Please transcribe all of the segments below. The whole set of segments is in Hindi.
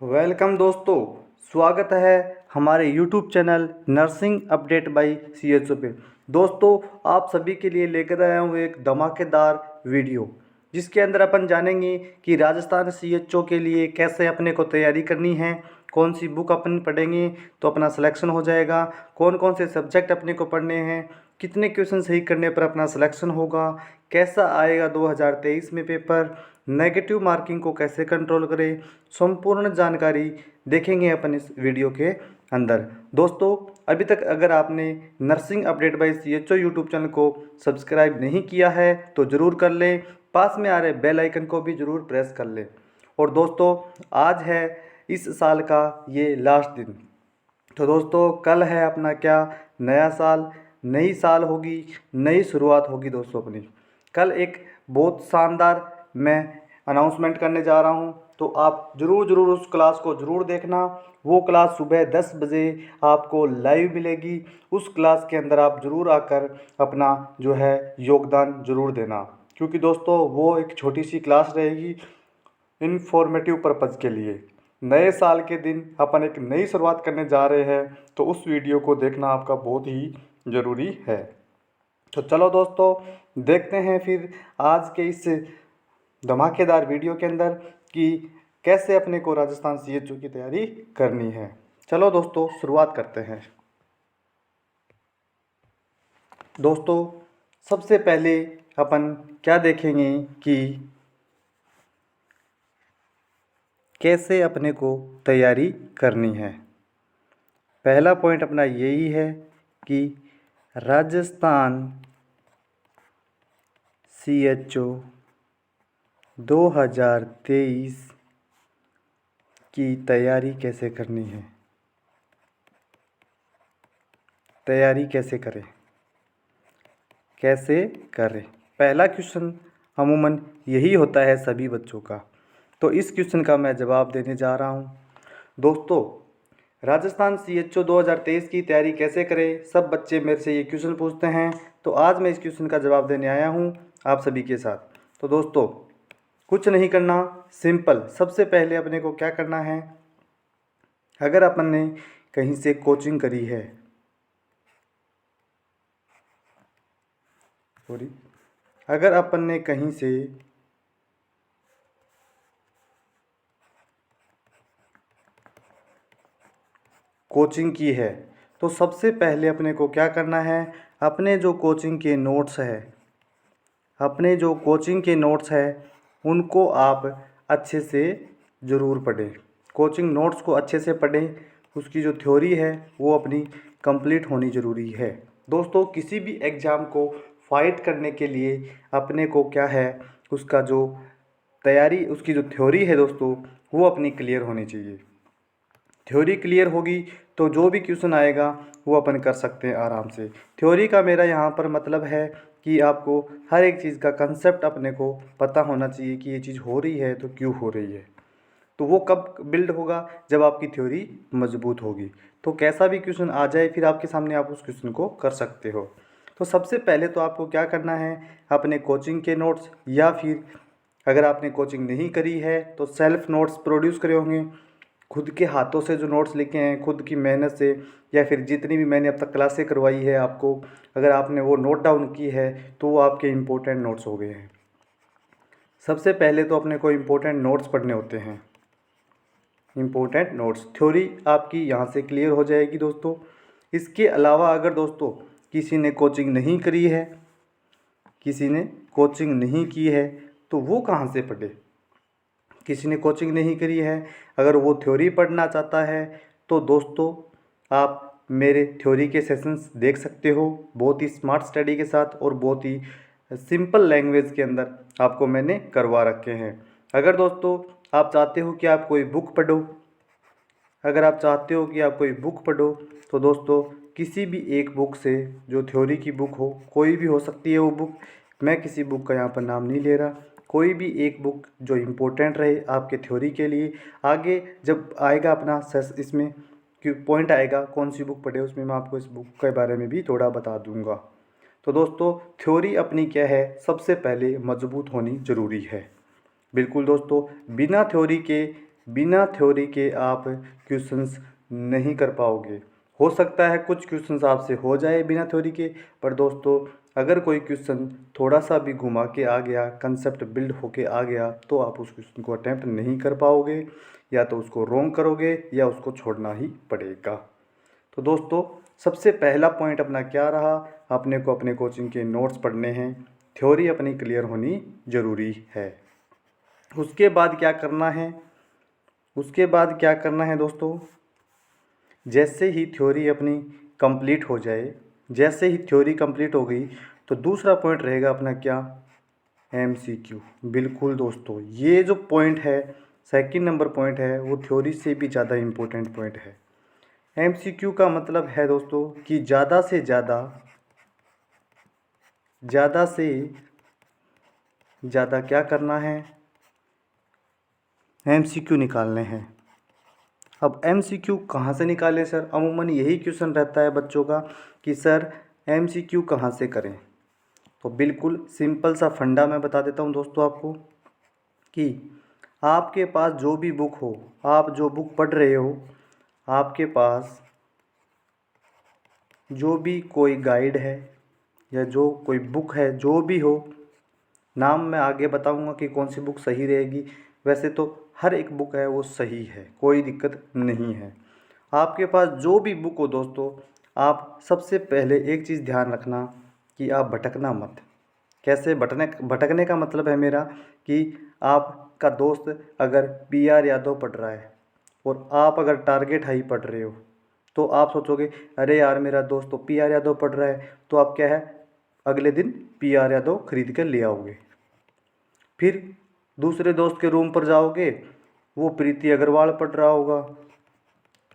वेलकम दोस्तों, स्वागत है हमारे YouTube channel nursing update bye CHO पे। दोस्तों, आप सभी के लिए लेकर आया हूँ एक धमाकेदार वीडियो, जिसके अंदर अपन जानेंगे कि राजस्थान CHO के लिए कैसे अपने को तैयारी करनी है, कौन सी बुक अपन पढ़ेंगे तो अपना सिलेक्शन हो जाएगा, कौन कौन से सब्जेक्ट अपने को पढ़ने हैं, कितने क्वेश्चन सही करने पर अपना सिलेक्शन होगा, कैसा आएगा 2023 में पेपर, नेगेटिव मार्किंग को कैसे कंट्रोल करें, संपूर्ण जानकारी देखेंगे अपन इस वीडियो के अंदर। दोस्तों, अभी तक अगर आपने nursing update bye CHO YouTube channel को सब्सक्राइब नहीं किया है तो ज़रूर कर लें, पास में आ रहे बेल आइकन को भी ज़रूर प्रेस कर लें। और दोस्तों, आज है इस साल का ये लास्ट दिन। तो दोस्तों, कल है अपना क्या नया साल, नई साल होगी, नई शुरुआत होगी। दोस्तों, अपनी कल एक बहुत शानदार मैं अनाउंसमेंट करने जा रहा हूँ, तो आप ज़रूर उस क्लास को ज़रूर देखना। वो क्लास सुबह 10 बजे आपको लाइव मिलेगी। उस क्लास के अंदर आप ज़रूर आकर अपना जो है योगदान ज़रूर देना, क्योंकि दोस्तों वो एक छोटी सी क्लास रहेगी इन्फॉर्मेटिव पर्पज़ के लिए। नए साल के दिन अपन एक नई शुरुआत करने जा रहे हैं, तो उस वीडियो को देखना आपका बहुत ही ज़रूरी है। तो चलो दोस्तों, देखते हैं फिर आज के इस धमाकेदार वीडियो के अंदर कि कैसे अपने को राजस्थान CHO की तैयारी करनी है। चलो दोस्तों, शुरुआत करते हैं। दोस्तों, सबसे पहले अपन क्या देखेंगे कि कैसे अपने को तैयारी करनी है। पहला पॉइंट अपना यही है कि राजस्थान CHO 2023 की तैयारी कैसे करनी है, तैयारी कैसे करें, कैसे करें। पहला क्वेश्चन अमूमन यही होता है सभी बच्चों का, तो इस क्वेश्चन का मैं जवाब देने जा रहा हूँ। दोस्तों, राजस्थान CHO 2023 की तैयारी कैसे करें, सब बच्चे मेरे से ये क्वेश्चन पूछते हैं, तो आज मैं इस क्वेश्चन का जवाब देने आया हूँ आप सभी के साथ। तो दोस्तों, कुछ नहीं करना, सिंपल। सबसे पहले अपने को क्या करना है, अगर अपन ने कहीं से कोचिंग करी है, अगर अपन ने कहीं से कोचिंग की है, तो सबसे पहले अपने को क्या करना है, अपने जो कोचिंग के नोट्स है, अपने जो कोचिंग के नोट्स है उनको आप अच्छे से ज़रूर पढ़ें। कोचिंग नोट्स को अच्छे से पढ़ें, उसकी जो थ्योरी है वो अपनी कंप्लीट होनी ज़रूरी है। दोस्तों, किसी भी एग्ज़ाम को फाइट करने के लिए अपने को क्या है, उसका जो तैयारी, उसकी जो थ्योरी है दोस्तों, वो अपनी क्लियर होनी चाहिए। थ्योरी क्लियर होगी तो जो भी क्वेश्चन आएगा वो अपन कर सकते हैं आराम से। थ्योरी का मेरा यहाँ पर मतलब है कि आपको हर एक चीज़ का कंसेप्ट अपने को पता होना चाहिए कि ये चीज़ हो रही है तो क्यों हो रही है। तो वो कब बिल्ड होगा, जब आपकी थ्योरी मजबूत होगी। तो कैसा भी क्वेश्चन आ जाए, फिर आपके सामने आप उस क्वेश्चन को कर सकते हो। तो सबसे पहले तो आपको क्या करना है, अपने कोचिंग के नोट्स, या फिर अगर आपने कोचिंग नहीं करी है तो सेल्फ नोट्स प्रोड्यूस करे होंगे, खुद के हाथों से जो नोट्स लिखे हैं, खुद की मेहनत से, या फिर जितनी भी मैंने अब तक क्लासें करवाई है आपको, अगर आपने वो नोट डाउन की है तो वो आपके इम्पोर्टेंट नोट्स हो गए हैं। सबसे पहले तो अपने को इम्पोर्टेंट नोट्स पढ़ने होते हैं। इम्पोर्टेंट नोट्स, थ्योरी आपकी यहाँ से क्लियर हो जाएगी दोस्तों। इसके अलावा अगर दोस्तों किसी ने कोचिंग नहीं करी है, किसी ने कोचिंग नहीं की है, तो वो कहाँ से पढ़े। किसी ने कोचिंग नहीं करी है, अगर वो थ्योरी पढ़ना चाहता है तो दोस्तों आप मेरे थ्योरी के सेशंस देख सकते हो, बहुत ही स्मार्ट स्टडी के साथ और बहुत ही सिंपल लैंग्वेज के अंदर आपको मैंने करवा रखे हैं। अगर दोस्तों आप चाहते हो कि आप कोई बुक पढ़ो, अगर आप चाहते हो कि आप कोई बुक पढ़ो, तो दोस्तों किसी भी एक बुक से, जो थ्योरी की बुक हो, कोई भी हो सकती है वो बुक, मैं किसी बुक का यहाँ पर नाम नहीं ले रहा, कोई भी एक बुक जो इम्पोर्टेंट रहे आपके थ्योरी के लिए। आगे जब आएगा अपना इसमें पॉइंट आएगा कौन सी बुक पढ़े, उसमें मैं आपको इस बुक के बारे में भी थोड़ा बता दूंगा। तो दोस्तों, थ्योरी अपनी क्या है, सबसे पहले मजबूत होनी ज़रूरी है। बिल्कुल दोस्तों, बिना थ्योरी के, बिना थ्योरी के आप क्वेश्चंस नहीं कर पाओगे। हो सकता है कुछ क्वेश्चंस आपसे हो जाए बिना थ्योरी के, पर दोस्तों अगर कोई क्वेश्चन थोड़ा सा भी घुमा के आ गया, कंसेप्ट बिल्ड होके आ गया, तो आप उस क्वेश्चन को अटैम्प्ट नहीं कर पाओगे, या तो उसको रॉन्ग करोगे या उसको छोड़ना ही पड़ेगा। तो दोस्तों सबसे पहला पॉइंट अपना क्या रहा, अपने को अपने कोचिंग के नोट्स पढ़ने हैं, थ्योरी अपनी क्लियर होनी ज़रूरी है। उसके बाद क्या करना है, उसके बाद क्या करना है दोस्तों, जैसे ही थ्योरी अपनी कंप्लीट हो जाए, जैसे ही थ्योरी कंप्लीट हो गई, तो दूसरा पॉइंट रहेगा अपना क्या, एमसीक्यू। बिल्कुल दोस्तों, ये जो पॉइंट है, सेकंड नंबर पॉइंट है, वो थ्योरी से भी ज़्यादा इम्पोर्टेंट पॉइंट है। एमसीक्यू का मतलब है दोस्तों कि ज़्यादा से ज़्यादा क्या करना है, एमसीक्यू निकालने हैं। अब एमसीक्यू कहाँ से निकालें सर, अमूमन यही क्वेश्चन रहता है बच्चों का कि सर एमसीक्यू कहाँ से करें। तो बिल्कुल सिंपल सा फंडा मैं बता देता हूँ दोस्तों आपको, कि आपके पास जो भी बुक हो, आप जो बुक पढ़ रहे हो, आपके पास जो भी कोई गाइड है या जो कोई बुक है, जो भी हो, नाम मैं आगे बताऊंगा कि कौन सी बुक सही रहेगी। वैसे तो हर एक बुक है वो सही है, कोई दिक्कत नहीं है। आपके पास जो भी बुक हो दोस्तों, आप सबसे पहले एक चीज़ ध्यान रखना कि आप भटकना मत। कैसे भटकने का मतलब है मेरा कि आपका दोस्त अगर पीआर यादव पढ़ रहा है और आप अगर टारगेट हाई पढ़ रहे हो, तो आप सोचोगे अरे यार मेरा दोस्त तो पीआर यादव पढ़ रहा है, तो आप क्या है, अगले दिन पीआर यादव खरीद कर ले आओगे। फिर दूसरे दोस्त के रूम पर जाओगे, वो प्रीति अग्रवाल पढ़ रहा होगा,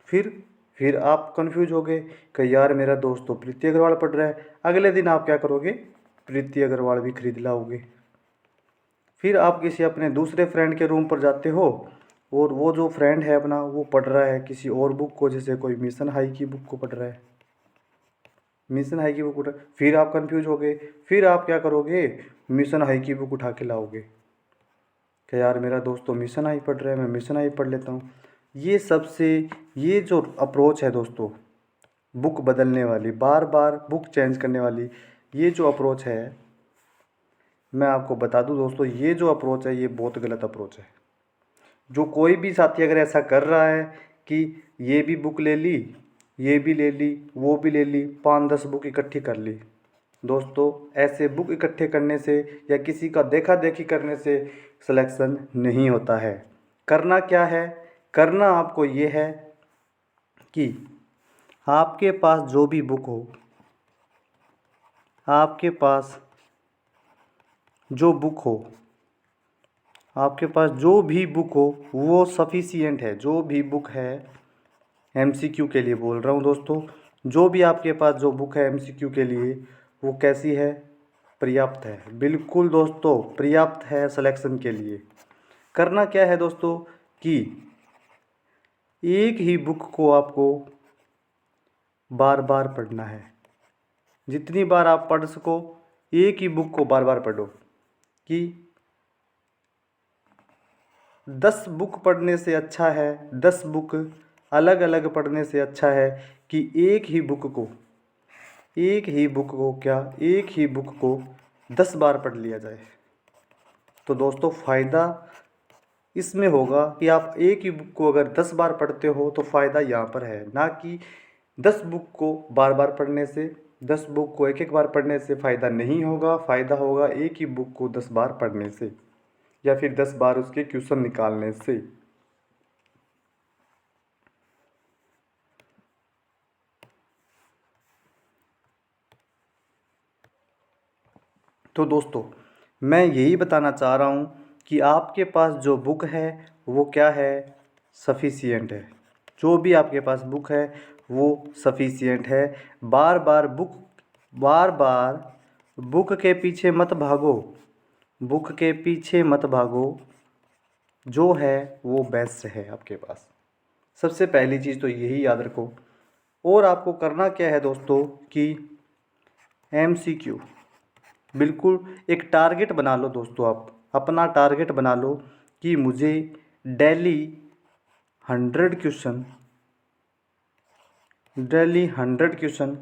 फिर आप कंफ्यूज हो गए कि यार मेरा दोस्त तो प्रीति अग्रवाल पढ़ रहा है। अगले दिन आप क्या करोगे, प्रीति अग्रवाल भी खरीद लाओगे। फिर आप किसी अपने दूसरे फ्रेंड के रूम पर जाते हो, और वो जो फ्रेंड है अपना, वो पढ़ रहा है किसी और बुक को, जैसे कोई मिशन हाई की बुक को पढ़ रहा है, मिशन हाई की बुक उठा, फिर आप कंफ्यूज हो गए। फिर आप क्या करोगे, मिशन हाई की बुक उठा के लाओगे कि यार मेरा दोस्त तो मिशन हाई पढ़ रहा है, मैं मिशन हाई पढ़ लेता हूँ। ये जो अप्रोच है दोस्तों, बुक बदलने वाली, बार बार बुक चेंज करने वाली, ये जो अप्रोच है, मैं आपको बता दूं दोस्तों, ये जो अप्रोच है ये बहुत गलत अप्रोच है। जो कोई भी साथी अगर ऐसा कर रहा है कि ये भी बुक ले ली, ये भी ले ली, वो भी ले ली, 5-10 बुक इकट्ठी कर ली, दोस्तों ऐसे बुक इकट्ठे करने से या किसी का देखा देखी करने से सिलेक्शन नहीं होता है। करना क्या है, करना आपको ये है कि आपके पास जो भी बुक हो, आपके पास जो बुक हो, आपके पास जो भी बुक हो वो सफिशिएंट है। जो भी बुक है, एमसीक्यू के लिए बोल रहा हूँ दोस्तों, जो भी आपके पास जो बुक है एमसीक्यू के लिए, वो कैसी है, पर्याप्त है। बिल्कुल दोस्तों पर्याप्त है सिलेक्शन के लिए। करना क्या है दोस्तों कि एक ही बुक को आपको बार बार पढ़ना है, जितनी बार आप पढ़ सको एक ही बुक को बार बार पढ़ो। कि 10 बुक पढ़ने से अच्छा है, 10 बुक अलग अलग पढ़ने से अच्छा है कि एक ही बुक को एक ही बुक को 10 बार पढ़ लिया जाए। तो दोस्तों फ़ायदा इसमें होगा कि आप एक ही बुक को अगर 10 बार पढ़ते हो तो फ़ायदा यहाँ पर है, ना कि 10 बुक को बार बार पढ़ने से। 10 बुक को एक एक बार पढ़ने से फ़ायदा नहीं होगा, फ़ायदा होगा एक ही बुक को 10 बार पढ़ने से, या फिर 10 बार उसके क्वेश्चन निकालने से। तो दोस्तों मैं यही बताना चाह रहा हूँ कि आपके पास जो बुक है वो क्या है, सफिशिएंट है। जो भी आपके पास बुक है वो सफिशिएंट है। बार बार बुक के पीछे मत भागो, बुक के पीछे मत भागो, जो है वो बेस्ट है आपके पास। सबसे पहली चीज़ तो यही याद रखो। और आपको करना क्या है दोस्तों कि एमसीक्यू, बिल्कुल एक टारगेट बना लो दोस्तों, आप अपना टारगेट बना लो कि मुझे डेली 100 क्वेश्चन, डेली 100 क्वेश्चन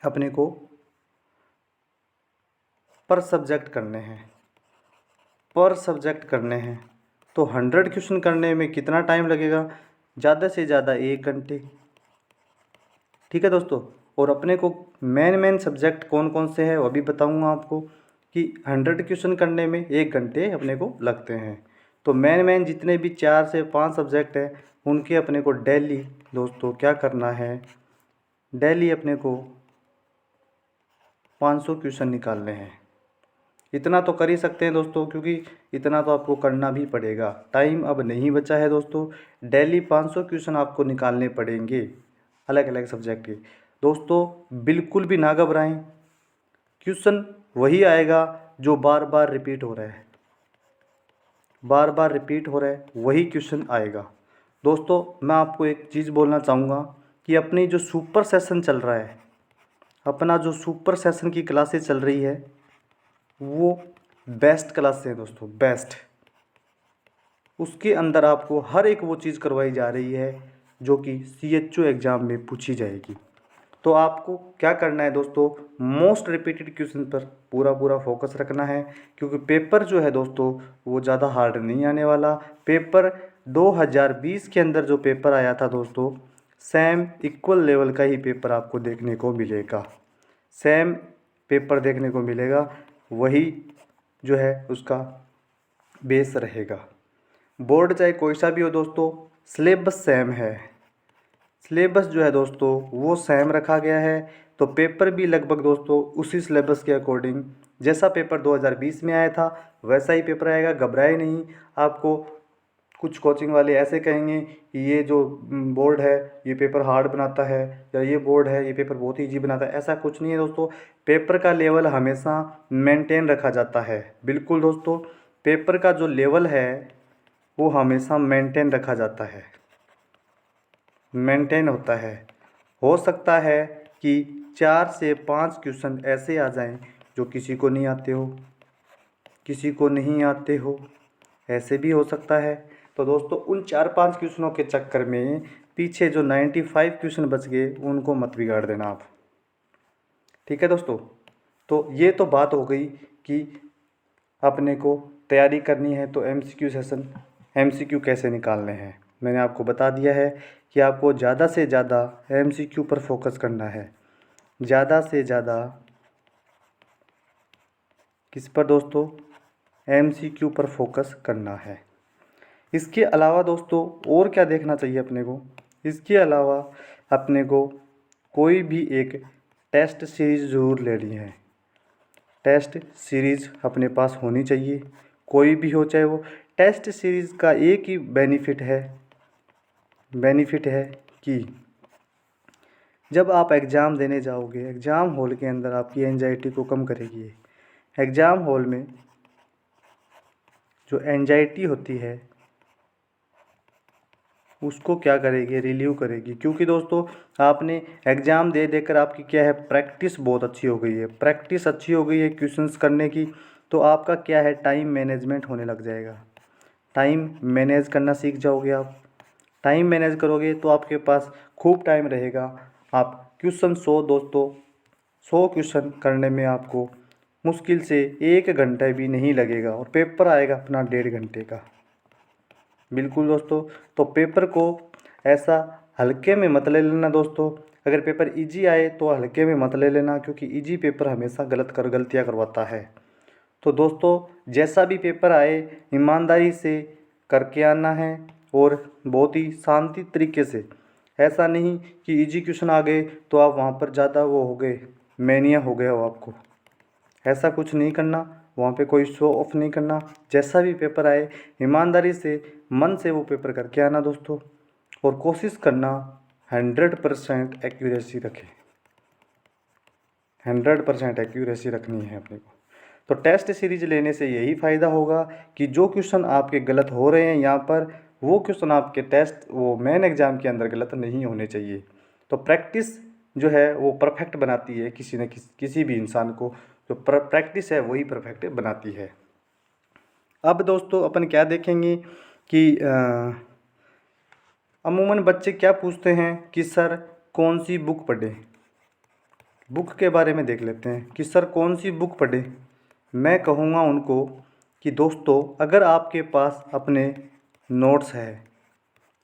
अपने को पर सब्जेक्ट करने हैं, पर सब्जेक्ट करने हैं। तो 100 क्वेश्चन करने में कितना टाइम लगेगा? ज़्यादा से ज़्यादा 1 घंटे। ठीक है दोस्तों। और अपने को मेन सब्जेक्ट कौन कौन से हैं वो भी बताऊंगा आपको कि 100 क्वेश्चन करने में 1 घंटे अपने को लगते हैं। तो मेन जितने भी 4 से 5 सब्जेक्ट हैं उनके अपने को डेली दोस्तों क्या करना है, डेली अपने को 500 क्वेश्चन निकालने हैं। इतना तो कर ही सकते हैं दोस्तों, क्योंकि इतना तो आपको करना भी पड़ेगा, टाइम अब नहीं बचा है दोस्तों। डेली 500 क्वेश्चन आपको निकालने पड़ेंगे अलग अलग सब्जेक्ट के। दोस्तों बिल्कुल भी ना घबराएं, क्वेश्चन वही आएगा जो बार बार रिपीट हो रहा है, बार बार रिपीट हो रहा है वही क्वेश्चन आएगा। दोस्तों मैं आपको एक चीज़ बोलना चाहूँगा कि अपनी जो सुपर सेशन चल रहा है, अपना जो सुपर सेशन की क्लासेस चल रही है वो बेस्ट क्लास है दोस्तों, बेस्ट। उसके अंदर आपको हर एक वो चीज़ करवाई जा रही है जो कि CHO एग्ज़ाम में पूछी जाएगी। तो आपको क्या करना है दोस्तों, मोस्ट रिपीटेड क्वेश्चन पर पूरा फोकस रखना है, क्योंकि पेपर जो है दोस्तों वो ज़्यादा हार्ड नहीं आने वाला। पेपर 2020 के अंदर जो पेपर आया था दोस्तों, सेम इक्वल लेवल का ही पेपर आपको देखने को मिलेगा, सेम पेपर देखने को मिलेगा, वही जो है उसका बेस रहेगा। बोर्ड चाहे कोई सा भी हो दोस्तों, सिलेबस सेम है, सिलेबस जो है दोस्तों वो सेम रखा गया है। तो पेपर भी लगभग दोस्तों उसी सिलेबस के अकॉर्डिंग, जैसा पेपर 2020 में आया था वैसा ही पेपर आएगा, घबराए नहीं। आपको कुछ कोचिंग वाले ऐसे कहेंगे कि ये जो बोर्ड है ये पेपर हार्ड बनाता है, या ये बोर्ड है ये पेपर बहुत ईजी बनाता है, ऐसा कुछ नहीं है दोस्तों। पेपर का लेवल हमेशा मेंटेन रखा जाता है, बिल्कुल दोस्तों, पेपर का जो लेवल है वो हमेशा मेंटेन रखा जाता है, मेंटेन होता है। हो सकता है कि 4 से 5 क्वेश्चन ऐसे आ जाएं जो किसी को नहीं आते हो, किसी को नहीं आते हो, ऐसे भी हो सकता है। तो दोस्तों उन 4-5 क्वेश्चनों के चक्कर में पीछे जो 95 क्वेश्चन बच गए उनको मत बिगाड़ देना आप। ठीक है दोस्तों। तो ये तो बात हो गई कि अपने को तैयारी करनी है तो MCQ सेशन, MCQ कैसे निकालने हैं मैंने आपको बता दिया है कि आपको ज़्यादा से ज़्यादा MCQ पर फोकस करना है, ज़्यादा से ज़्यादा किस पर दोस्तों, MCQ पर फोकस करना है। इसके अलावा दोस्तों और क्या देखना चाहिए अपने को, इसके अलावा अपने को कोई भी एक टेस्ट सीरीज़ ज़रूर लेनी है, टेस्ट सीरीज़ अपने पास होनी चाहिए, कोई भी हो चाहे वो। टेस्ट सीरीज़ का एक ही बेनिफिट है कि जब आप एग्ज़ाम देने जाओगे, एग्ज़ाम हॉल के अंदर आपकी एंजाइटी को कम करेगी। एग्ज़ाम हॉल में जो एंजाइटी होती है उसको क्या करेगी, रिलीव करेगी, क्योंकि दोस्तों आपने एग्ज़ाम दे देकर आपकी क्या है, प्रैक्टिस बहुत अच्छी हो गई है, प्रैक्टिस अच्छी हो गई है क्वेश्चंस करने की। तो आपका क्या है, टाइम मैनेजमेंट होने लग जाएगा, टाइम मैनेज करना सीख जाओगे आप। टाइम मैनेज करोगे तो आपके पास खूब टाइम रहेगा। आप क्वेश्चन 100 दोस्तों, 100 क्वेश्चन करने में आपको मुश्किल से 1 घंटा भी नहीं लगेगा और पेपर आएगा अपना 1.5 घंटे का। बिल्कुल दोस्तों। तो पेपर को ऐसा हल्के में मत ले लेना दोस्तों, अगर पेपर इजी आए तो हल्के में मत ले लेना, क्योंकि इजी पेपर हमेशा गलतियाँ करवाता है। तो दोस्तों जैसा भी पेपर आए ईमानदारी से करके आना है और बहुत ही शांति तरीके से। ऐसा नहीं कि इजी क्वेश्चन आ गए तो आप वहाँ पर ज़्यादा वो हो गए, मैनिया हो गया हो आपको, ऐसा कुछ नहीं करना, वहाँ पे कोई शो ऑफ नहीं करना। जैसा भी पेपर आए ईमानदारी से मन से वो पेपर करके आना दोस्तों, और कोशिश करना 100% एक्यूरेसी रखें, 100% एक्यूरेसी रखनी है अपने को। तो टेस्ट सीरीज लेने से यही फ़ायदा होगा कि जो क्वेश्चन आपके गलत हो रहे हैं यहाँ पर, वो क्वेश्चन आपके टेस्ट वो मेन एग्ज़ाम के अंदर गलत नहीं होने चाहिए। तो प्रैक्टिस जो है वो परफेक्ट बनाती है किसी भी इंसान को, जो प्रैक्टिस है वही परफेक्ट बनाती है। अब दोस्तों अपन क्या देखेंगे कि अमूमन बच्चे क्या पूछते हैं कि सर कौन सी बुक पढ़ें। बुक के बारे में देख लेते हैं कि सर कौन सी बुक पढ़ें। मैं कहूँगा उनको कि दोस्तों अगर आपके पास अपने नोट्स है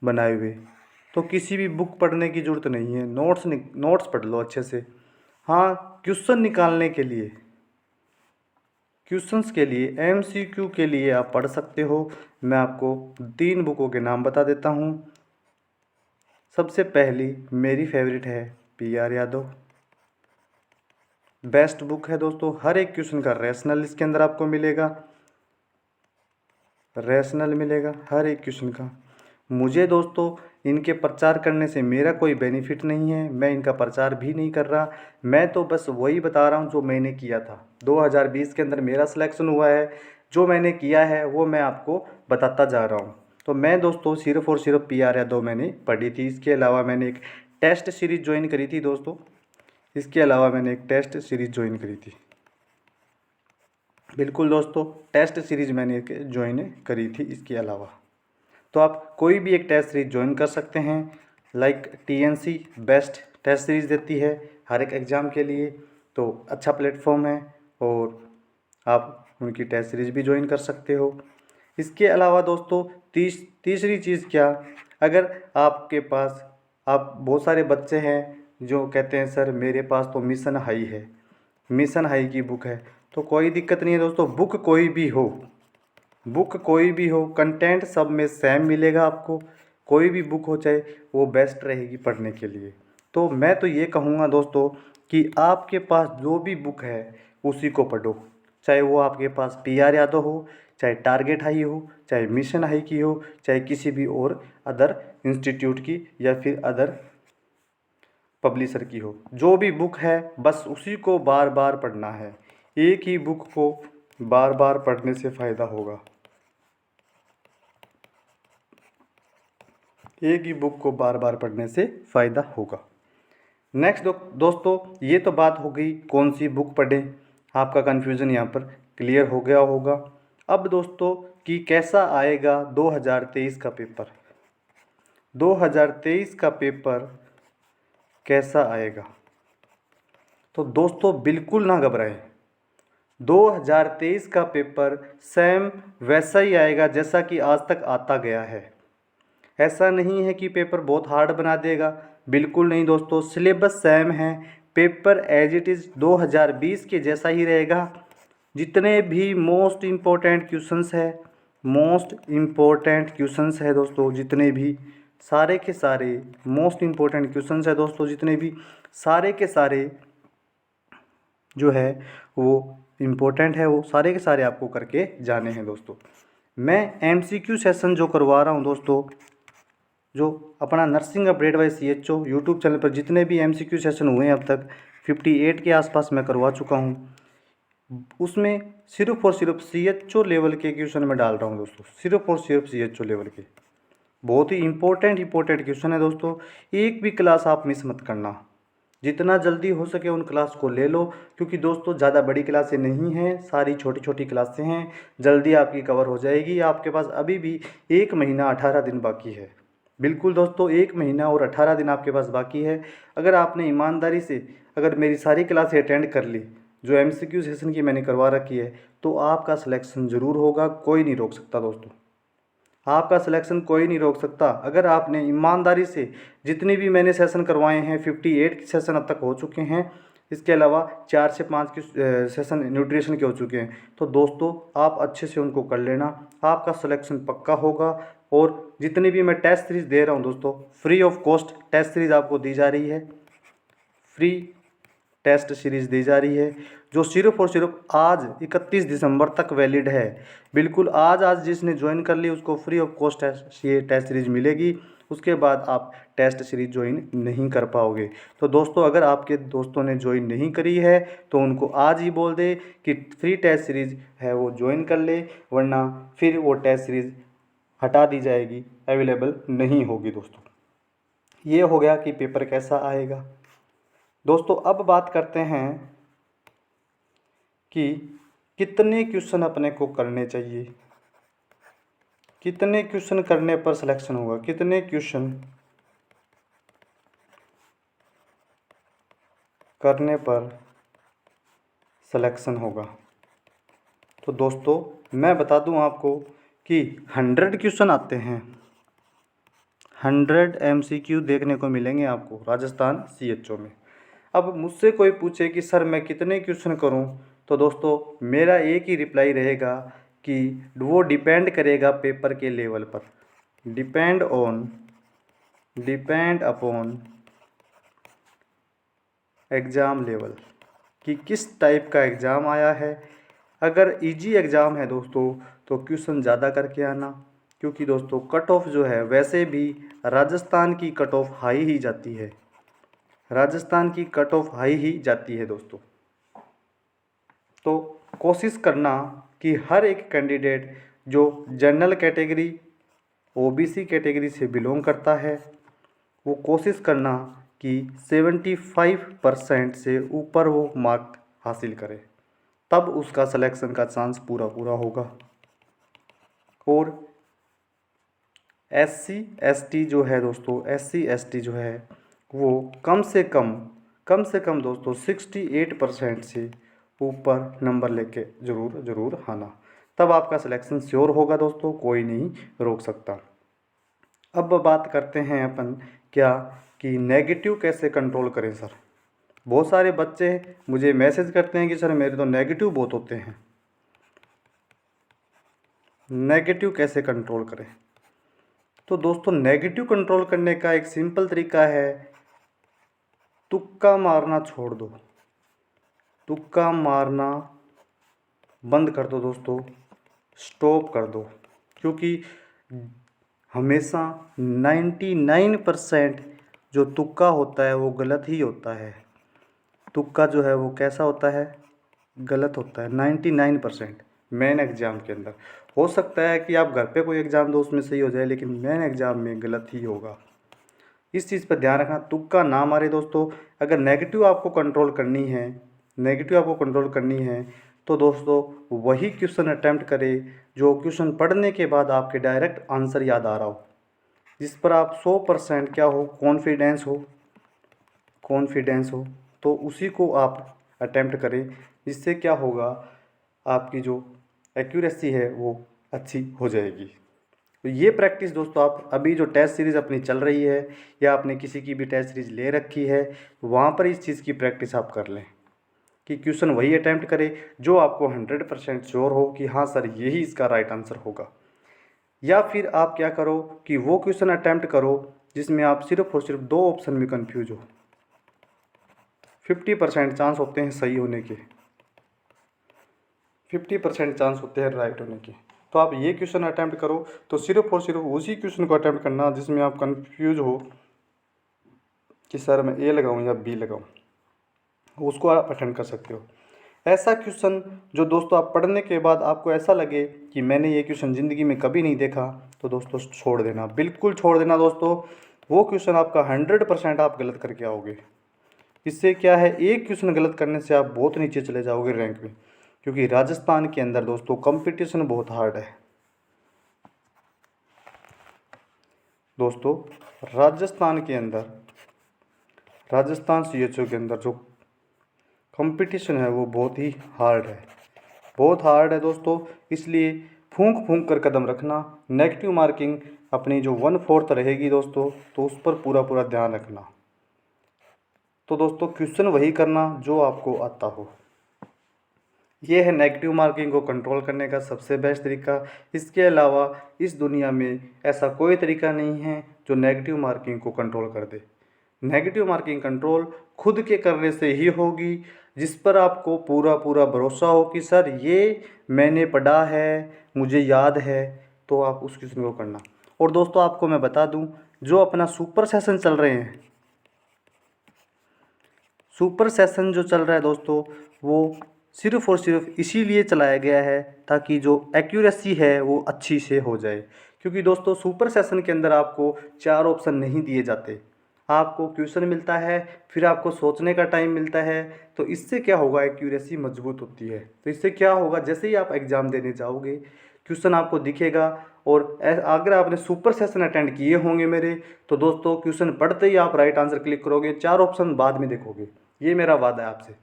बनाए हुए तो किसी भी बुक पढ़ने की ज़रूरत नहीं है। नोट्स पढ़ लो अच्छे से। हाँ, क्वेश्चन निकालने के लिए, क्वेश्चंस के लिए, एमसीक्यू के लिए आप पढ़ सकते हो। मैं आपको 3 बुकों के नाम बता देता हूँ। सबसे पहली मेरी फेवरेट है PR यादव। बेस्ट बुक है दोस्तों। हर एक क्वेश्चन का रैशनल इसके अंदर आपको मिलेगा, रैशनल मिलेगा हर एक क्वेश्चन का। मुझे दोस्तों इनके प्रचार करने से मेरा कोई बेनिफिट नहीं है, मैं इनका प्रचार भी नहीं कर रहा। मैं तो बस वही बता रहा हूँ जो मैंने किया था। 2020 के अंदर मेरा सिलेक्शन हुआ है, जो मैंने किया है वो मैं आपको बताता जा रहा हूँ। तो मैं दोस्तों सिर्फ़ और सिर्फ PR यादव मैंने पढ़ी थी। इसके अलावा मैंने एक टेस्ट सीरीज़ ज्वाइन करी थी दोस्तों। इसके अलावा मैंने एक टेस्ट सीरीज़ ज्वाइन करी थी। बिल्कुल दोस्तों, टेस्ट सीरीज़ मैंने ज्वाइन करी थी इसके अलावा। तो आप कोई भी एक टेस्ट सीरीज ज्वाइन कर सकते हैं। Like TNC best test series देती है हर एक एग्ज़ाम के लिए, तो अच्छा प्लेटफॉर्म है और आप उनकी टेस्ट सीरीज़ भी ज्वाइन कर सकते हो। इसके अलावा दोस्तों तीसरी चीज़ क्या, अगर आपके पास आप बहुत सारे बच्चे हैं जो कहते हैं सर मेरे पास तो मिशन हाई है, मिशन हाई की बुक है, तो कोई दिक्कत नहीं है दोस्तों। बुक कोई भी हो, बुक कोई भी हो, कंटेंट सब में सेम मिलेगा आपको। कोई भी बुक हो चाहे वो बेस्ट रहेगी पढ़ने के लिए। तो मैं तो ये कहूँगा दोस्तों कि आपके पास जो भी बुक है उसी को पढ़ो। चाहे वो आपके पास PR यादव हो, चाहे टारगेट हाई हो, चाहे मिशन हाई की हो, चाहे किसी भी और अदर इंस्टीट्यूट की या फिर अदर पब्लिशर की हो। जो भी बुक है बस उसी को बार बार पढ़ना है। एक ही बुक को बार बार पढ़ने से फ़ायदा होगा। एक ही बुक को बार बार पढ़ने से फ़ायदा होगा। नेक्स्ट दोस्तों ये तो बात हो गई कौन सी बुक पढ़ें। आपका कन्फ्यूज़न यहाँ पर क्लियर हो गया होगा। अब दोस्तों कि कैसा आएगा 2023 का पेपर। 2023 का पेपर कैसा आएगा, तो दोस्तों बिल्कुल ना घबराएं। 2023 का पेपर सेम वैसा ही आएगा जैसा कि आज तक आता गया है। ऐसा नहीं है कि पेपर बहुत हार्ड बना देगा, बिल्कुल नहीं दोस्तों। सिलेबस सेम है, पेपर एज इट इज़ 2020 के जैसा ही रहेगा। जितने भी मोस्ट इम्पोर्टेंट क्वेश्चंस है, मोस्ट इम्पोर्टेंट क्वेश्चंस है दोस्तों, जितने भी सारे के सारे मोस्ट इम्पोर्टेंट क्वेश्चंस है दोस्तों, जितने भी सारे के सारे जो है वो इम्पोर्टेंट है, वो सारे के सारे आपको करके जाने हैं दोस्तों। मैं MCQ सेशन जो करवा रहा हूँ दोस्तों, जो अपना nursing update bye CHO YouTube channel पर जितने भी MCQ सेशन हुए हैं अब तक 58 के आसपास मैं करवा चुका हूँ। उसमें सिर्फ और सिर्फ CHO लेवल के क्वेश्चन मैं डाल रहा हूँ दोस्तों, सिर्फ और सिर्फ CHO लेवल के। बहुत ही इंपॉर्टेंट क्वेश्चन है दोस्तों। एक भी क्लास आप मिस मत करना, जितना जल्दी हो सके उन क्लास को ले लो, क्योंकि दोस्तों ज़्यादा बड़ी क्लासें नहीं हैं, सारी छोटी छोटी क्लासें हैं, जल्दी आपकी कवर हो जाएगी। आपके पास अभी भी 1 महीना 18 दिन बाकी है। बिल्कुल दोस्तों, 1 महीना और 18 दिन आपके पास बाकी है। अगर आपने ईमानदारी से अगर मेरी सारी क्लासें अटेंड कर ली जो MCQ सेशन की मैंने करवा रखी है, तो आपका सिलेक्शन ज़रूर होगा। कोई नहीं रोक सकता दोस्तों, आपका सिलेक्शन कोई नहीं रोक सकता। अगर आपने ईमानदारी से जितने भी मैंने सेशन करवाए हैं, 58 सेशन अब तक हो चुके हैं, इसके अलावा 4 से 5 के सेशन न्यूट्रिशन के हो चुके हैं, तो दोस्तों आप अच्छे से उनको कर लेना, आपका सिलेक्शन पक्का होगा। और जितनी भी मैं टेस्ट सीरीज़ दे रहा हूं दोस्तों, free of cost test series आपको दी जा रही है, फ्री टेस्ट सीरीज़ दी जा रही है, जो सिर्फ और सिर्फ आज 31 दिसंबर तक वैलिड है। बिल्कुल आज जिसने ज्वाइन कर ली उसको फ्री ऑफ कॉस्ट ये टेस्ट सीरीज़ मिलेगी। उसके बाद आप टेस्ट सीरीज़ ज्वाइन नहीं कर पाओगे। तो दोस्तों अगर आपके दोस्तों ने ज्वाइन नहीं करी है तो उनको आज ही बोल दे कि फ्री टेस्ट सीरीज़ है वो ज्वाइन कर ले, वरना फिर वो टेस्ट सीरीज़ हटा दी जाएगी, अवेलेबल नहीं होगी दोस्तों। ये हो गया कि पेपर कैसा आएगा। दोस्तों अब बात करते हैं कि कितने क्वेश्चन अपने को करने चाहिए, कितने क्वेश्चन करने पर सिलेक्शन होगा, कितने क्वेश्चन करने पर सिलेक्शन होगा। तो दोस्तों मैं बता दूं आपको कि 100 क्वेश्चन आते हैं, 100 MCQ देखने को मिलेंगे आपको राजस्थान CHO में। अब मुझसे कोई पूछे कि सर मैं कितने क्वेश्चन करूं, तो दोस्तों मेरा एक ही रिप्लाई रहेगा कि वो डिपेंड करेगा पेपर के लेवल पर, डिपेंड अपॉन एग्ज़ाम लेवल, कि किस टाइप का एग्ज़ाम आया है। अगर इजी एग्ज़ाम है दोस्तों तो क्वेश्चन ज़्यादा करके आना, क्योंकि दोस्तों कट ऑफ जो है वैसे भी राजस्थान की कट ऑफ हाई ही जाती है, राजस्थान की कट ऑफ हाई ही जाती है दोस्तों। तो कोशिश करना कि हर एक कैंडिडेट जो जनरल कैटेगरी OBC कैटेगरी से बिलोंग करता है वो कोशिश करना कि 75% से ऊपर वो मार्क हासिल करे, तब उसका सिलेक्शन का चांस पूरा पूरा होगा। और SC ST जो है दोस्तों, SC ST जो है वो कम से कम दोस्तों 68% से ऊपर नंबर लेके ज़रूर आना, तब आपका सिलेक्शन श्योर होगा दोस्तों, कोई नहीं रोक सकता। अब बात करते हैं अपन क्या कि नेगेटिव कैसे कंट्रोल करें सर। बहुत सारे बच्चे मुझे मैसेज करते हैं कि सर मेरे तो नेगेटिव बहुत होते हैं, नेगेटिव कैसे कंट्रोल करें। तो दोस्तों नेगेटिव कंट्रोल करने का एक सिंपल तरीका है, तुक्का मारना छोड़ दो, तुक्का मारना बंद कर दो दोस्तों, स्टॉप कर दो। क्योंकि हमेशा 99% जो तुक्का होता है वो गलत ही होता है, तुक्का जो है वो कैसा होता है, गलत होता है 99%। मेन एग्ज़ाम के अंदर हो सकता है कि आप घर पे कोई एग्ज़ाम दो उसमें सही हो जाए, लेकिन मेन एग्ज़ाम में गलत ही होगा। इस चीज़ पर ध्यान रखना, तुक्का ना मारे दोस्तों। अगर नेगेटिव आपको कंट्रोल करनी है, नेगेटिव आपको कंट्रोल करनी है तो दोस्तों वही क्वेश्चन अटैम्प्ट करें जो क्वेश्चन पढ़ने के बाद आपके डायरेक्ट आंसर याद आ रहा हो, जिस पर आप 100% क्या हो, कॉन्फिडेंस हो, तो उसी को आप अटैम्प्ट करें। जिससे क्या होगा, आपकी जो एक्यूरेसी है वो अच्छी हो जाएगी। तो ये प्रैक्टिस दोस्तों आप अभी जो टेस्ट सीरीज़ अपनी चल रही है या आपने किसी की भी टेस्ट सीरीज़ ले रखी है वहाँ पर इस चीज़ की प्रैक्टिस आप कर लें कि क्वेश्चन वही अटैम्प्ट करें जो आपको 100% श्योर हो कि हाँ सर यही इसका राइट आंसर होगा। या फिर आप क्या करो कि वो क्वेश्चन अटैम्प्ट करो जिसमें आप सिर्फ और सिर्फ 2 ऑप्शन में कन्फ्यूज हो। 50% चांस होते हैं सही होने के, 50% चांस होते हैं राइट होने के। तो आप ये क्वेश्चन अटैम्प्ट करो, तो सिर्फ और सिर्फ उसी क्वेश्चन को अटैम्प्ट करना जिसमें आप कंफ्यूज हो कि सर मैं A लगाऊं या B लगाऊं, उसको आप अटेम्प्ट कर सकते हो। ऐसा क्वेश्चन जो दोस्तों आप पढ़ने के बाद आपको ऐसा लगे कि मैंने ये क्वेश्चन ज़िंदगी में कभी नहीं देखा, तो दोस्तों छोड़ देना, बिल्कुल छोड़ देना दोस्तों। वो क्वेश्चन आपका 100% आप गलत करके आओगे। इससे क्या है, एक क्वेश्चन गलत करने से आप बहुत नीचे चले जाओगे रैंक में, क्योंकि राजस्थान के अंदर दोस्तों कंपटीशन बहुत हार्ड है। दोस्तों राजस्थान के अंदर, राजस्थान CHO के अंदर जो कंपटीशन है वो बहुत ही हार्ड है, बहुत हार्ड है दोस्तों। इसलिए फूंक फूंक कर कदम रखना। नेगेटिव मार्किंग अपनी जो 1/4 रहेगी दोस्तों, तो उस पर पूरा पूरा ध्यान रखना। तो दोस्तों क्वेश्चन वही करना जो आपको आता हो। ये है नेगेटिव मार्किंग को कंट्रोल करने का सबसे बेस्ट तरीका। इसके अलावा इस दुनिया में ऐसा कोई तरीका नहीं है जो नेगेटिव मार्किंग को कंट्रोल कर दे। नेगेटिव मार्किंग कंट्रोल खुद के करने से ही होगी, जिस पर आपको पूरा पूरा भरोसा हो कि सर ये मैंने पढ़ा है, मुझे याद है, तो आप उस क्वेश्चन को करना। और दोस्तों आपको मैं बता दूं, जो अपना सुपर सेशन चल रहे हैं, सुपर सेशन जो चल रहा है दोस्तों, वो सिर्फ़ और सिर्फ इसीलिए चलाया गया है ताकि जो एक्यूरेसी है वो अच्छी से हो जाए। क्योंकि दोस्तों सुपर सेशन के अंदर आपको 4 ऑप्शन नहीं दिए जाते, आपको क्वेश्चन मिलता है, फिर आपको सोचने का टाइम मिलता है। तो इससे क्या होगा, एक्यूरेसी मजबूत होती है। तो इससे क्या होगा, जैसे ही आप एग्ज़ाम देने जाओगे क्वेश्चन आपको दिखेगा और अगर आपने सुपर सेशन अटेंड किए होंगे मेरे, तो दोस्तों क्वेश्चन पढ़ते ही आप राइट आंसर क्लिक करोगे, 4 ऑप्शन बाद में देखोगे, ये मेरा वादा है आपसे।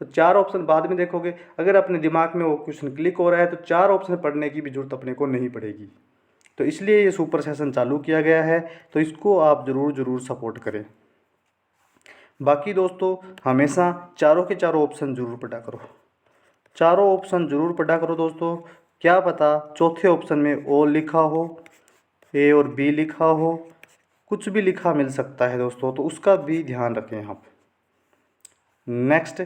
तो 4 ऑप्शन बाद में देखोगे, अगर अपने दिमाग में वो क्वेश्चन क्लिक हो रहा है तो 4 ऑप्शन पढ़ने की भी जरूरत अपने को नहीं पड़ेगी। तो इसलिए ये सुपर सेशन चालू किया गया है, तो इसको आप ज़रूर सपोर्ट करें। बाकी दोस्तों हमेशा चारों के चारों ऑप्शन ज़रूर पढ़ा करो, चारों ऑप्शन ज़रूर पढ़ा करो दोस्तों। क्या पता चौथे ऑप्शन में ओ लिखा हो, ए और बी लिखा हो, कुछ भी लिखा मिल सकता है दोस्तों, तो उसका भी ध्यान रखें आप। नेक्स्ट,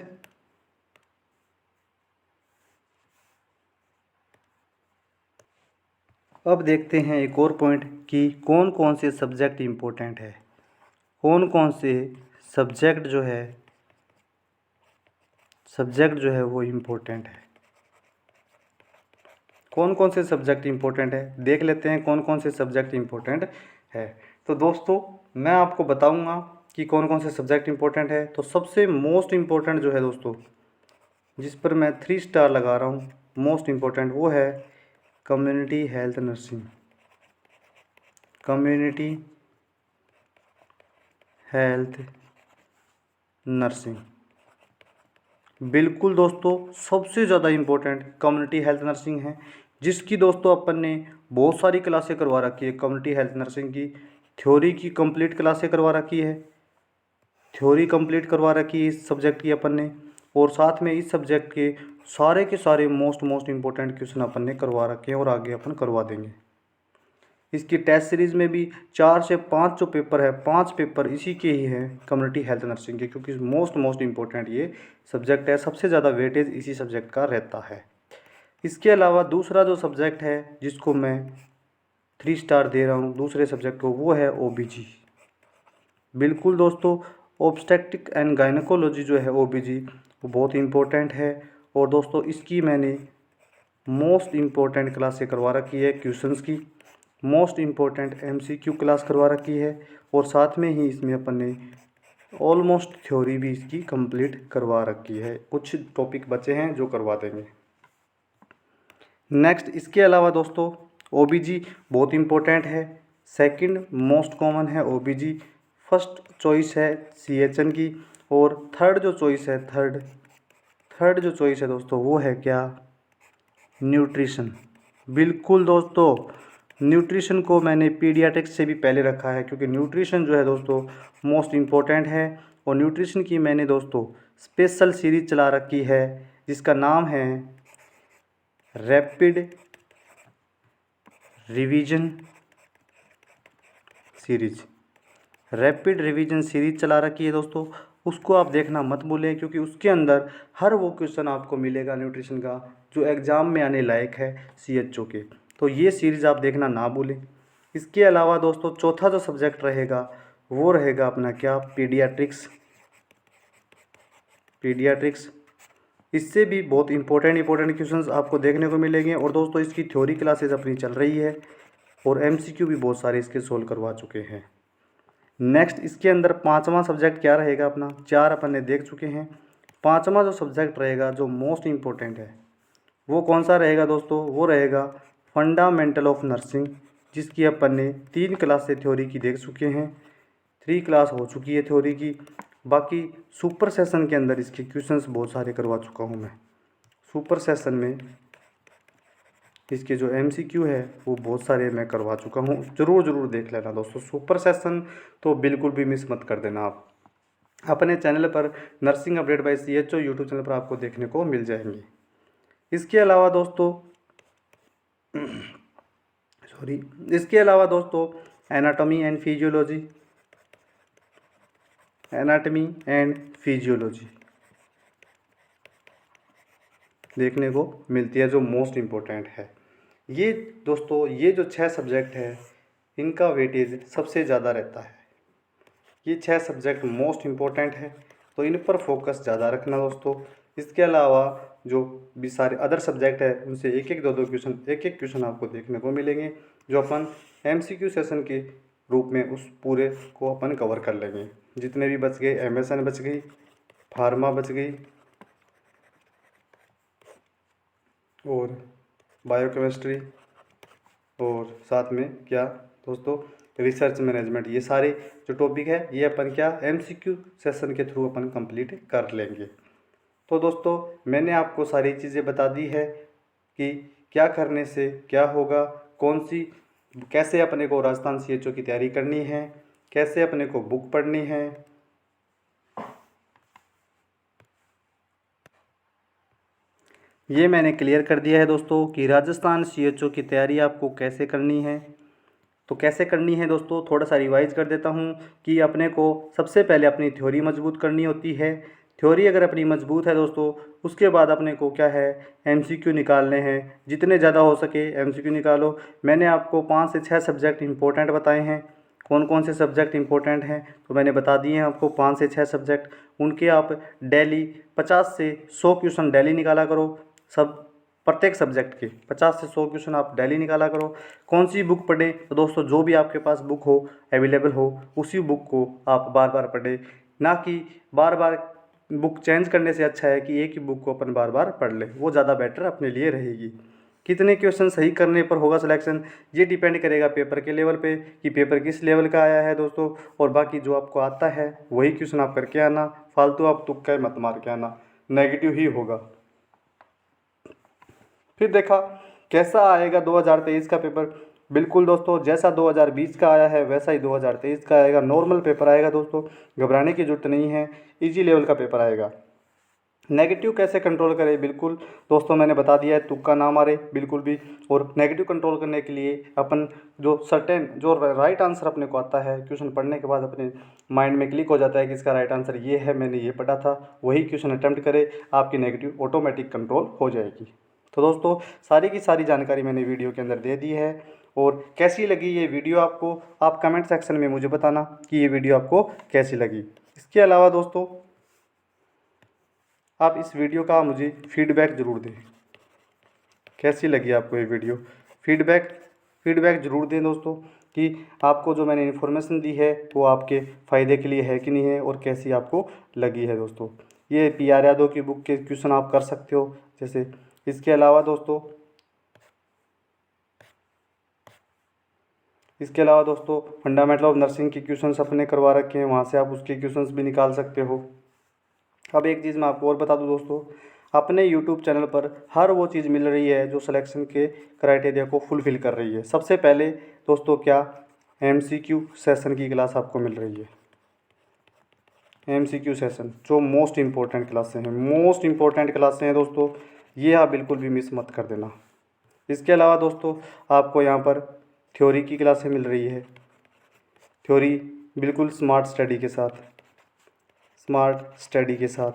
अब देखते हैं एक और पॉइंट कि कौन कौन से सब्जेक्ट इम्पोर्टेंट है, कौन कौन से सब्जेक्ट जो है वो इम्पोर्टेंट है, कौन कौन से सब्जेक्ट इम्पोर्टेंट है, देख लेते हैं कौन कौन से सब्जेक्ट इम्पोर्टेंट है। तो दोस्तों मैं आपको बताऊंगा कि कौन कौन से सब्जेक्ट इम्पोर्टेंट है। तो सबसे मोस्ट इम्पोर्टेंट जो है दोस्तों, जिस पर मैं 3 स्टार लगा रहा हूँ, मोस्ट इम्पोर्टेंट, वो है community health nursing. Community health nursing बिल्कुल दोस्तों सबसे ज़्यादा इम्पोर्टेंट कम्युनिटी हेल्थ नर्सिंग है, जिसकी दोस्तों अपन ने बहुत सारी क्लासें करवा रखी है। कम्युनिटी हेल्थ नर्सिंग की थ्योरी की कंप्लीट क्लासें करवा रखी है, थ्योरी कंप्लीट करवा रखी है इस सब्जेक्ट की अपन ने, और साथ में इस सब्जेक्ट के सारे मोस्ट इम्पोर्टेंट क्वेश्चन अपन ने करवा रखे हैं और आगे अपन करवा देंगे। इसकी टेस्ट सीरीज़ में भी 4 से 5 जो पेपर है, 5 पेपर इसी के ही हैं कम्युनिटी हेल्थ नर्सिंग के, क्योंकि मोस्ट इम्पोर्टेंट ये सब्जेक्ट है, सबसे ज़्यादा वेटेज इसी सब्जेक्ट का रहता है। इसके अलावा दूसरा जो सब्जेक्ट है जिसको मैं 3 स्टार दे रहा हूँ दूसरे सब्जेक्ट को, वो है ओबीजी। बिल्कुल दोस्तों ऑब्स्टेट्रिक एंड गायनेकोलॉजी जो है ओबीजी, वो बहुत इम्पोर्टेंट है। और दोस्तों इसकी मैंने मोस्ट इम्पोर्टेंट क्लासें करवा रखी है, क्वेश्चंस की मोस्ट इम्पोर्टेंट एमसीक्यू क्लास करवा रखी है, और साथ में ही इसमें अपन ने ऑलमोस्ट थ्योरी भी इसकी कंप्लीट करवा रखी है। कुछ टॉपिक बचे हैं जो करवा देंगे। नेक्स्ट, इसके अलावा दोस्तों ओबीजी बहुत इम्पोर्टेंट है, सेकंड मोस्ट कॉमन है ओबीजी, फर्स्ट चॉइस है सीएचएन की, और थर्ड जो चॉइस है दोस्तों वो है क्या, न्यूट्रिशन। बिल्कुल दोस्तों न्यूट्रिशन को मैंने पीडियाट्रिक्स से भी पहले रखा है, क्योंकि न्यूट्रिशन जो है दोस्तों मोस्ट इम्पोर्टेंट है। और न्यूट्रिशन की मैंने दोस्तों स्पेशल सीरीज चला रखी है, जिसका नाम है rapid revision series. Rapid revision series चला रखी है दोस्तों, उसको आप देखना मत भूलें, क्योंकि उसके अंदर हर वो क्वेश्चन आपको मिलेगा न्यूट्रिशन का जो एग्ज़ाम में आने लायक है सीएचओ के। तो ये सीरीज़ आप देखना ना भूलें। इसके अलावा दोस्तों चौथा जो सब्जेक्ट रहेगा वो रहेगा अपना क्या, पीडियाट्रिक्स। इससे भी बहुत इंपॉर्टेंट क्वेश्चंस आपको देखने को मिलेंगे। और दोस्तों इसकी थ्योरी क्लासेस अपनी चल रही है, और एमसीक्यू भी बहुत सारे इसके सोल्व करवा चुके हैं। नेक्स्ट, इसके अंदर 5वां सब्जेक्ट क्या रहेगा अपना, 4 अपन ने देख चुके हैं। 5वां जो सब्जेक्ट रहेगा जो मोस्ट इम्पोर्टेंट है वो कौन सा रहेगा दोस्तों, वो रहेगा फंडामेंटल ऑफ नर्सिंग, जिसकी अपन ने 3 क्लासें थ्योरी की देख चुके हैं, 3 क्लास हो चुकी है थ्योरी की। बाकी सुपर सेशन के अंदर इसके क्वेश्चंस बहुत सारे करवा चुका हूँ मैं। सुपर सेशन में इसके जो एमसीक्यू है वो बहुत सारे मैं करवा चुका हूँ, ज़रूर देख लेना दोस्तों। सुपर सेशन तो बिल्कुल भी मिस मत कर देना आप, अपने चैनल पर nursing update bye CHO YouTube channel पर आपको देखने को मिल जाएंगे। इसके अलावा दोस्तों एनाटॉमी एंड फिजियोलॉजी देखने को मिलती है, जो मोस्ट इम्पोर्टेंट है। ये दोस्तों ये जो 6 सब्जेक्ट है इनका वेटेज सबसे ज़्यादा रहता है। ये 6 सब्जेक्ट मोस्ट इम्पोर्टेंट है, तो इन पर फोकस ज़्यादा रखना दोस्तों। इसके अलावा जो भी सारे अदर सब्जेक्ट है उनसे एक एक क्वेश्चन आपको देखने को मिलेंगे, जो अपन एमसीक्यू सेशन के रूप में उस पूरे को अपन कवर कर लेंगे। जितने भी बच गए, एमएसएन बच गई, फार्मा बच गई, और बायोकेमिस्ट्री, और साथ में क्या दोस्तों, रिसर्च मैनेजमेंट। ये सारे जो टॉपिक है ये अपन क्या MCQ सेशन के थ्रू अपन कंप्लीट कर लेंगे। तो दोस्तों मैंने आपको सारी चीज़ें बता दी है कि क्या करने से क्या होगा, कौन सी कैसे अपने को राजस्थान CHO की तैयारी करनी है, कैसे अपने को बुक पढ़नी है। ये मैंने क्लियर कर दिया है दोस्तों कि राजस्थान CHO की तैयारी आपको कैसे करनी है। तो कैसे करनी है दोस्तों, थोड़ा सा रिवाइज कर देता हूँ कि अपने को सबसे पहले अपनी थ्योरी मजबूत करनी होती है। थ्योरी अगर अपनी मजबूत है दोस्तों, उसके बाद अपने को क्या है MCQ निकालने हैं। जितने ज़्यादा हो सके MCQ निकालो। मैंने आपको 5 से 6 सब्जेक्ट इंपॉर्टेंट बताए हैं। कौन कौन से सब्जेक्ट इंपॉर्टेंट हैं तो मैंने बता दिए हैं आपको, 5 से 6 सब्जेक्ट। उनके आप डेली 50 से 100 क्वेश्चन डेली निकाला करो। सब प्रत्येक सब्जेक्ट के 50 से 100 क्वेश्चन आप डेली निकाला करो। कौन सी बुक पढ़ें तो दोस्तों, जो भी आपके पास बुक हो अवेलेबल हो उसी बुक को आप बार बार पढ़ें, ना कि बार बार बुक चेंज करने से अच्छा है कि एक ही बुक को अपन बार बार पढ़ लें, वो ज़्यादा बेटर अपने लिए रहेगी। कितने क्वेश्चन सही करने पर होगा सिलेक्शन, ये डिपेंड करेगा पेपर के लेवल पे कि पेपर किस लेवल का आया है दोस्तों। और बाकी जो आपको आता है वही क्वेश्चन आप करके आना, फालतू आप तुक्का मत मार के आना, नेगेटिव ही होगा। फिर देखा कैसा आएगा 2023 का पेपर। बिल्कुल दोस्तों, जैसा 2020 का आया है वैसा ही 2023 का आएगा। नॉर्मल पेपर आएगा दोस्तों, घबराने की जरूरत नहीं है, इजी लेवल का पेपर आएगा। नेगेटिव कैसे कंट्रोल करें, बिल्कुल दोस्तों मैंने बता दिया है, तुक्का ना मारे बिल्कुल भी। और नेगेटिव कंट्रोल करने के लिए अपन जो सर्टेन जो राइट आंसर अपने को आता है, क्वेश्चन पढ़ने के बाद अपने माइंड में क्लिक हो जाता है कि इसका राइट आंसर ये है, मैंने ये पढ़ा था, वही क्वेश्चन अटैम्प्ट करें, आपकी नेगेटिव ऑटोमेटिक कंट्रोल हो जाएगी। तो दोस्तों सारी की सारी जानकारी मैंने वीडियो के अंदर दे दी है। और कैसी लगी ये वीडियो आपको, आप कमेंट सेक्शन में मुझे बताना कि ये वीडियो आपको कैसी लगी। इसके अलावा दोस्तों आप इस वीडियो का मुझे फीडबैक ज़रूर दें, कैसी लगी आपको ये वीडियो। फीडबैक ज़रूर दें दोस्तों कि आपको जो मैंने इन्फॉर्मेशन दी है वो आपके फ़ायदे के लिए है कि नहीं है, और कैसी आपको लगी है दोस्तों। ये PR यादव की बुक के क्वेश्चन आप कर सकते हो जैसे। इसके अलावा दोस्तों फंडामेंटल ऑफ नर्सिंग के क्वेश्चंस अपने करवा रखे हैं, वहाँ से आप उसके क्वेश्चंस भी निकाल सकते हो। अब एक चीज़ मैं आपको और बता दूं दोस्तों, अपने यूट्यूब चैनल पर हर वो चीज़ मिल रही है जो सिलेक्शन के क्राइटेरिया को फुलफ़िल कर रही है। सबसे पहले दोस्तों क्या MCQ सेशन की क्लास आपको मिल रही है। MCQ सेशन जो मोस्ट इम्पोर्टेंट क्लासें हैं दोस्तों, ये आप बिल्कुल भी मिस मत कर देना। इसके अलावा दोस्तों आपको यहाँ पर थ्योरी की क्लासें मिल रही है, थ्योरी बिल्कुल स्मार्ट स्टडी के साथ,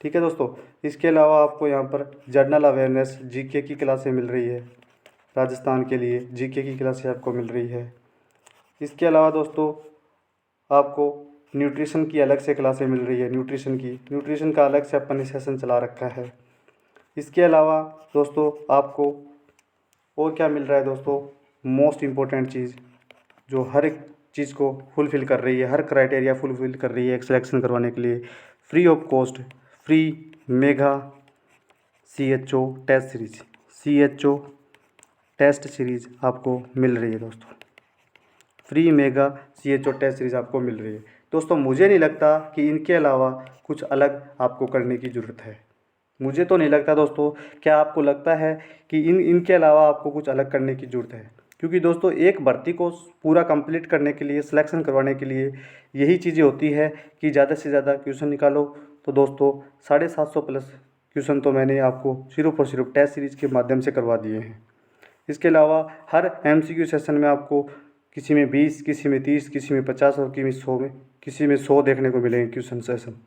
ठीक है दोस्तों। इसके अलावा आपको यहाँ पर जनरल अवेयरनेस GK की क्लासें मिल रही है, राजस्थान के लिए GK की क्लासें आपको मिल रही है। इसके अलावा दोस्तों आपको न्यूट्रिशन की अलग से क्लासें मिल रही है, न्यूट्रिशन का अलग से अपन ने सेशन चला रखा है। इसके अलावा दोस्तों आपको और क्या मिल रहा है दोस्तों, मोस्ट इम्पोर्टेंट चीज़ जो हर एक चीज़ को फुलफ़िल कर रही है, हर क्राइटेरिया फुलफ़िल कर रही है एक सिलेक्शन करवाने के लिए, free of cost free mega CHO test series आपको मिल रही है दोस्तों। Free mega CHO test series आपको मिल रही है दोस्तों। मुझे नहीं लगता कि इनके अलावा कुछ अलग आपको करने की ज़रूरत है, मुझे तो नहीं लगता दोस्तों। क्या आपको लगता है कि इनके अलावा आपको कुछ अलग करने की ज़रूरत है? क्योंकि दोस्तों एक भर्ती को पूरा कंप्लीट करने के लिए, सिलेक्शन करवाने के लिए यही चीज़ें होती है कि ज़्यादा से ज़्यादा क्वेश्चन निकालो। तो दोस्तों 750 प्लस क्वेश्चन तो मैंने आपको सिर्फ और सिर्फ टेस्ट सीरीज़ के माध्यम से करवा दिए हैं। इसके अलावा हर MCQ सेशन में आपको किसी में 20, किसी में 30, किसी में 50 और किसी में 100 देखने को मिलेंगे क्वेश्चन सेशन।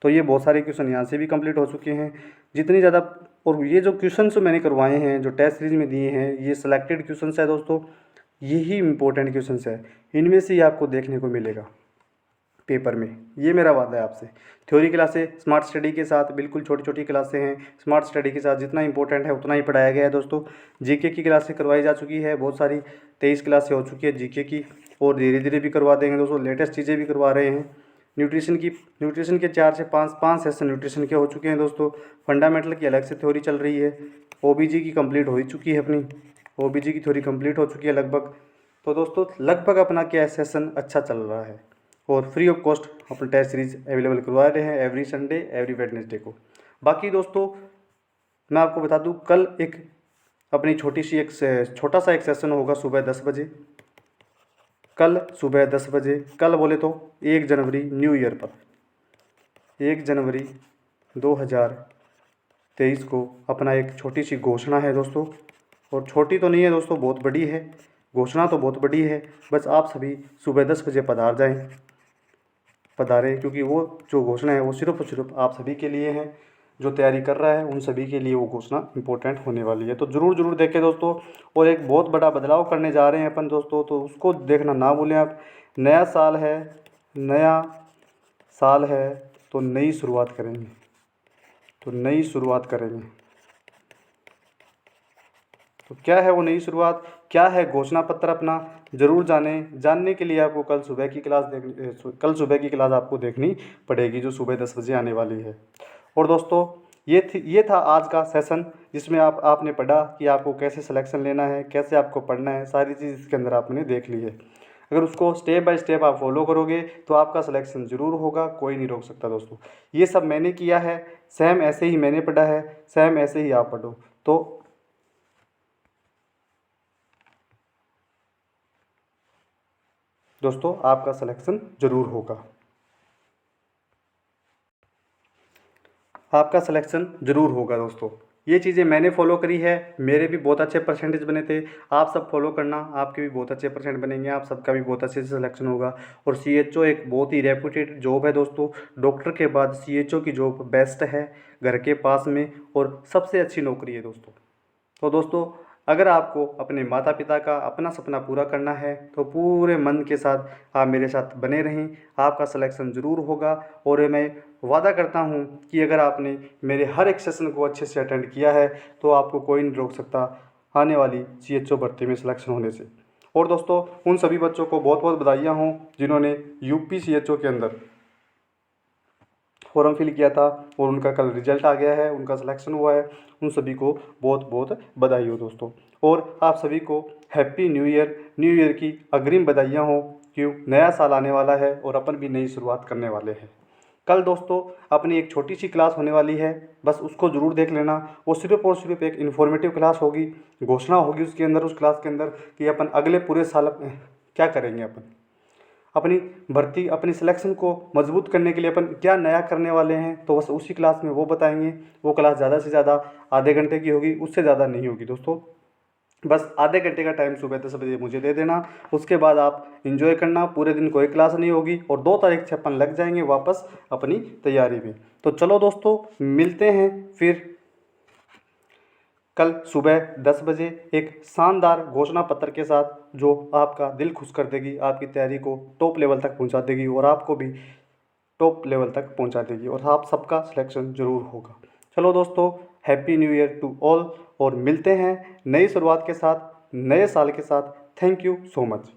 तो ये बहुत सारे क्वेश्चन यहाँ से भी कंप्लीट हो चुके हैं। जितनी ज़्यादा, और ये जो क्वेश्चन मैंने करवाए हैं जो टेस्ट सीरीज में दिए हैं, ये सिलेक्टेड क्वेश्चन है दोस्तों, यही इंपॉर्टेंट क्वेश्चन है, इनमें से ही आपको देखने को मिलेगा पेपर में, ये मेरा वादा है आपसे। थ्योरी क्लासें स्मार्ट स्टडी के साथ, बिल्कुल छोटी छोटी क्लासें हैं, स्मार्ट स्टडी के साथ जितना इंपॉर्टेंट है उतना ही पढ़ाया गया है दोस्तों। GK की क्लासें करवाई जा चुकी है, बहुत सारी 23 क्लासें हो चुकी है GK की, और धीरे धीरे भी करवा देंगे दोस्तों, लेटेस्ट चीज़ें भी करवा रहे हैं। न्यूट्रिशन के 4 से 5 सेशन न्यूट्रिशन के हो चुके हैं दोस्तों। फंडामेंटल की अलग से थ्योरी चल रही है, OBG की कंप्लीट हो ही चुकी है अपनी, ओबीजी की थ्योरी कंप्लीट हो चुकी है लगभग। तो दोस्तों लगभग अपना क्या सेशन अच्छा चल रहा है और फ्री ऑफ कॉस्ट अपने टेस्ट सीरीज अवेलेबल करवा रहे हैं एवरी संडे एवरी वेडनेसडे को। बाकी दोस्तों मैं आपको बता दूं, कल एक अपनी छोटा सा एक सेशन होगा सुबह 10 बजे। कल सुबह 10 बजे, कल बोले तो 1 जनवरी न्यू ईयर पर 1 जनवरी 2023 को अपना एक छोटी सी घोषणा है दोस्तों। और छोटी तो नहीं है दोस्तों, बहुत बड़ी है घोषणा, तो बहुत बड़ी है। बस आप सभी सुबह 10 बजे पधारें, क्योंकि वो जो घोषणा है वो सिर्फ और सिर्फ आप सभी के लिए है। जो तैयारी कर रहा है उन सभी के लिए वो घोषणा इंपॉर्टेंट होने वाली है। तो ज़रूर देखें दोस्तों। और एक बहुत बड़ा बदलाव करने जा रहे हैं अपन दोस्तों, तो उसको देखना ना भूलें आप। नया साल है तो नई शुरुआत करेंगे, तो क्या है वो नई शुरुआत, क्या है घोषणा पत्र अपना, ज़रूर जानने के लिए आपको कल सुबह की क्लास आपको देखनी पड़ेगी, जो सुबह 10 बजे आने वाली है। और दोस्तों ये था आज का सेशन, जिसमें आपने पढ़ा कि आपको कैसे सिलेक्शन लेना है, कैसे आपको पढ़ना है, सारी चीज़ इसके अंदर आपने देख ली है। अगर उसको स्टेप बाय स्टेप आप फॉलो करोगे तो आपका सिलेक्शन ज़रूर होगा, कोई नहीं रोक सकता दोस्तों। ये सब मैंने किया है, सेम ऐसे ही मैंने पढ़ा है, सेम ऐसे ही आप पढ़ो, तो दोस्तों आपका सिलेक्शन ज़रूर होगा, दोस्तों। ये चीज़ें मैंने फॉलो करी है, मेरे भी बहुत अच्छे परसेंटेज बने थे। आप सब फॉलो करना, आपके भी बहुत अच्छे परसेंट बनेंगे, आप सबका भी बहुत अच्छे से सिलेक्शन होगा। और सीएचओ एक बहुत ही रेपुटेड जॉब है दोस्तों। डॉक्टर के बाद सीएचओ की जॉब बेस्ट है, घर के पास में, और सबसे अच्छी नौकरी है दोस्तों। तो दोस्तों अगर आपको अपने माता पिता का अपना सपना पूरा करना है तो पूरे मन के साथ आप मेरे साथ बने रहें, आपका सिलेक्शन ज़रूर होगा। और मैं वादा करता हूं कि अगर आपने मेरे हर एक सेशन को अच्छे से अटेंड किया है तो आपको कोई नहीं रोक सकता आने वाली सीएचओ भर्ती में सिलेक्शन होने से। और दोस्तों उन सभी बच्चों को बहुत बहुत बधाइयाँ हों जिन्होंने यूपी सीएचओ के अंदर फॉर्म फिल किया था और उनका कल रिजल्ट आ गया है, उनका सिलेक्शन हुआ है। उन सभी को बहुत बहुत बधाई हो दोस्तों। और आप सभी को हैप्पी न्यू ईयर की अग्रिम बधाइयाँ हो, क्यों नया साल आने वाला है और अपन भी नई शुरुआत करने वाले हैं। कल दोस्तों अपनी एक छोटी सी क्लास होने वाली है, बस उसको ज़रूर देख लेना। वो सिर्फ और सिर्फ एक इन्फॉर्मेटिव क्लास होगी, घोषणा होगी उसके अंदर, उस क्लास के अंदर, कि अपन अगले पूरे साल क्या करेंगे, अपनी भर्ती, अपनी सिलेक्शन को मजबूत करने के लिए अपन क्या नया करने वाले हैं। तो बस उसी क्लास में वो बताएंगे। वो क्लास ज़्यादा से ज़्यादा आधे घंटे की होगी, उससे ज़्यादा नहीं होगी दोस्तों। बस आधे घंटे का टाइम सुबह 10 बजे मुझे दे देना, उसके बाद आप एंजॉय करना। पूरे दिन कोई क्लास नहीं होगी और 2 तारीख से अपन लग जाएंगे वापस अपनी तैयारी में। तो चलो दोस्तों मिलते हैं फिर कल सुबह 10 बजे एक शानदार घोषणा पत्र के साथ, जो आपका दिल खुश कर देगी, आपकी तैयारी को टॉप लेवल तक पहुंचा देगी और आपको भी टॉप लेवल तक पहुंचा देगी, और आप सबका सिलेक्शन ज़रूर होगा। चलो दोस्तों, happy new year to all, और मिलते हैं नई शुरुआत के साथ, नए साल के साथ। Thank you so much.